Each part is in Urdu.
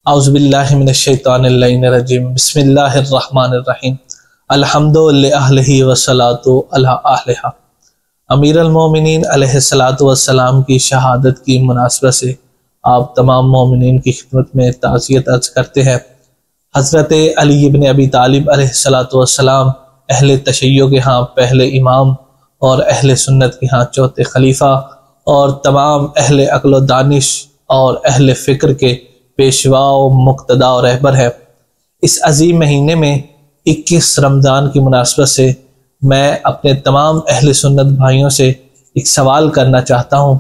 اعوذ باللہ من الشیطان اللعین الرجیم بسم اللہ الرحمن الرحیم الحمد للہ والصلاۃ علی اہلہا۔ امیر المومنین علیہ السلام کی شہادت کی مناسبت سے آپ تمام مومنین کی خدمت میں تعزیت عرض کرتے ہیں۔ حضرت علی بن ابی طالب علیہ السلام اہل تشیع کے ہاں پہلے امام اور اہل سنت کے ہاں چوتھے خلیفہ اور تمام اہل عقل و دانش اور اہل فکر کے پیشوا و مقتدا و رہبر ہے۔ اس عظیم مہینے میں 21 رمضان کی مناسبت سے میں اپنے تمام اہل سنت بھائیوں سے ایک سوال کرنا چاہتا ہوں،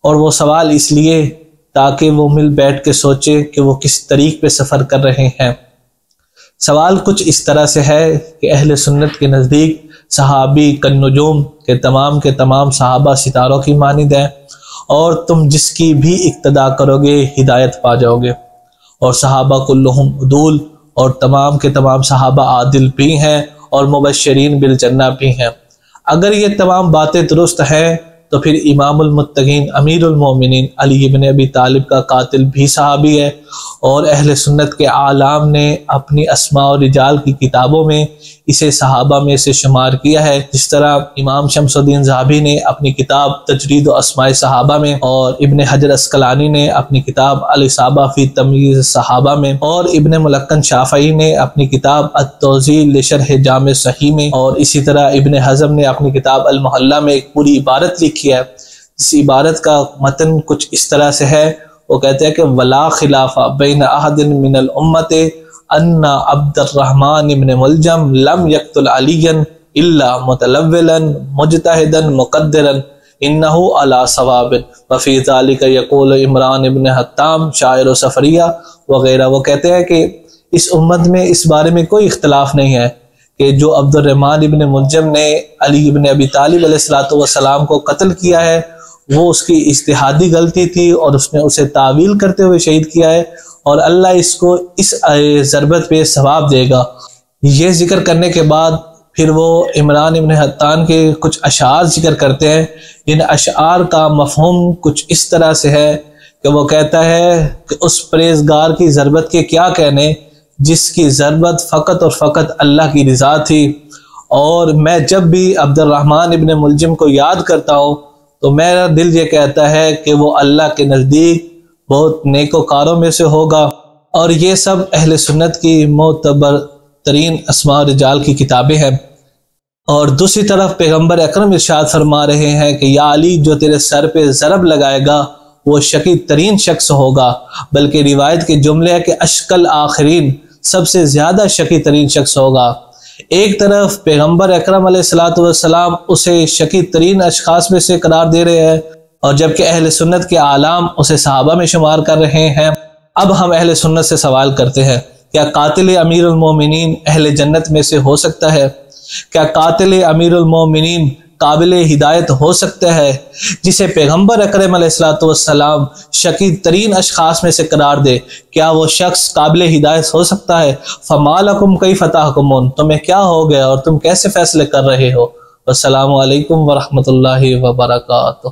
اور وہ سوال اس لیے تاکہ وہ مل بیٹھ کے سوچے کہ وہ کس طریق پہ سفر کر رہے ہیں۔ سوال کچھ اس طرح سے ہے کہ اہل سنت کے نزدیک صحابی کالنجوم کے تمام صحابہ ستاروں کی مانند ہیں، اور تم جس کی بھی اقتدا کرو گے ہدایت پا جاؤ گے، اور صحابہ کلہم عدول، اور تمام کے تمام صحابہ عادل بھی ہیں اور مبشرین بالجنہ بھی ہیں۔ اگر یہ تمام باتیں درست ہیں تو پھر امام المتقین امیر المومنین علی بن ابی طالب کا قاتل بھی صحابی ہے، اور اہل سنت کے اعلام نے اپنی اسماء و رجال کی کتابوں میں اسے صحابہ میں سے شمار کیا ہے، جس طرح امام شمس الدین ذہبی نے اپنی کتاب تجرید و اسماء صحابہ میں، اور ابن حجر عسقلانی نے اپنی کتاب الاصابہ فی تمییز صحابہ میں، اور ابن ملکن شافعی نے اپنی کتاب التوضیح لشرح جامع صحیح میں، اور اسی طرح ابن حزم نے اپنی کتاب المحلہ میں ایک پوری عبارت لکھی ہے۔ اس عبارت کا متن کچھ اس طرح سے ہے، وہ کہتے ہیں کہ ولا خلاف بین احد من الامت ان عبد الرحمن ابن ملجم لم یقتل علی الا متلولا مجتہدا مقدرا انہ علی صواب وفی ذلک یقول عمران ابن حطام شاعر و سفریہ وغیرہ۔ وہ کہتے ہیں کہ اس امت میں اس بارے میں کوئی اختلاف نہیں ہے کہ جو عبد الرحمن ابن ملجم نے علی ابن ابی طالب علیہ السلام کو قتل کیا ہے وہ اس کی اجتہادی غلطی تھی، اور اس نے اسے تعویل کرتے ہوئے شہید کیا ہے، اور اللہ اس کو اس ضربت پہ ثواب دے گا۔ یہ ذکر کرنے کے بعد پھر وہ عمران ابن حطان کے کچھ اشعار ذکر کرتے ہیں۔ ان اشعار کا مفہوم کچھ اس طرح سے ہے کہ وہ کہتا ہے کہ اس پرہیزگار کی ضربت کے کیا کہنے جس کی ضربت فقط اور فقط اللہ کی رضا تھی، اور میں جب بھی عبد الرحمن ابن ملجم کو یاد کرتا ہوں تو میرا دل یہ کہتا ہے کہ وہ اللہ کے نزدیک بہت نیکوکاروں میں سے ہوگا۔ اور یہ سب اہل سنت کی معتبر ترین اسماء رجال کی کتابیں ہیں۔ اور دوسری طرف پیغمبر اکرم ارشاد فرما رہے ہیں کہ یا علی جو تیرے سر پہ ضرب لگائے گا وہ شقی ترین شخص ہوگا، بلکہ روایت کے جملے ہے کہ اشکل آخرین سب سے زیادہ شقی ترین شخص ہوگا۔ ایک طرف پیغمبر اکرم علیہ السلام اسے شقی ترین اشخاص میں سے قرار دے رہے ہیں، اور جبکہ اہل سنت کے اعلام اسے صحابہ میں شمار کر رہے ہیں۔ اب ہم اہل سنت سے سوال کرتے ہیں، کیا قاتل امیر المومنین اہل جنت میں سے ہو سکتا ہے؟ کیا قاتل امیر المومنین قابل ہدایت ہو سکتا ہے جسے پیغمبر اکرم علیہ السلام شقی ترین اشخاص میں سے قرار دے؟ کیا وہ شخص قابل ہدایت ہو سکتا ہے؟ فما لکم کیف تحکمون، تمہیں کیا ہو گیا اور تم کیسے فیصلے کر رہے ہو؟ والسلام علیکم ورحمۃ اللہ وبرکاتہ۔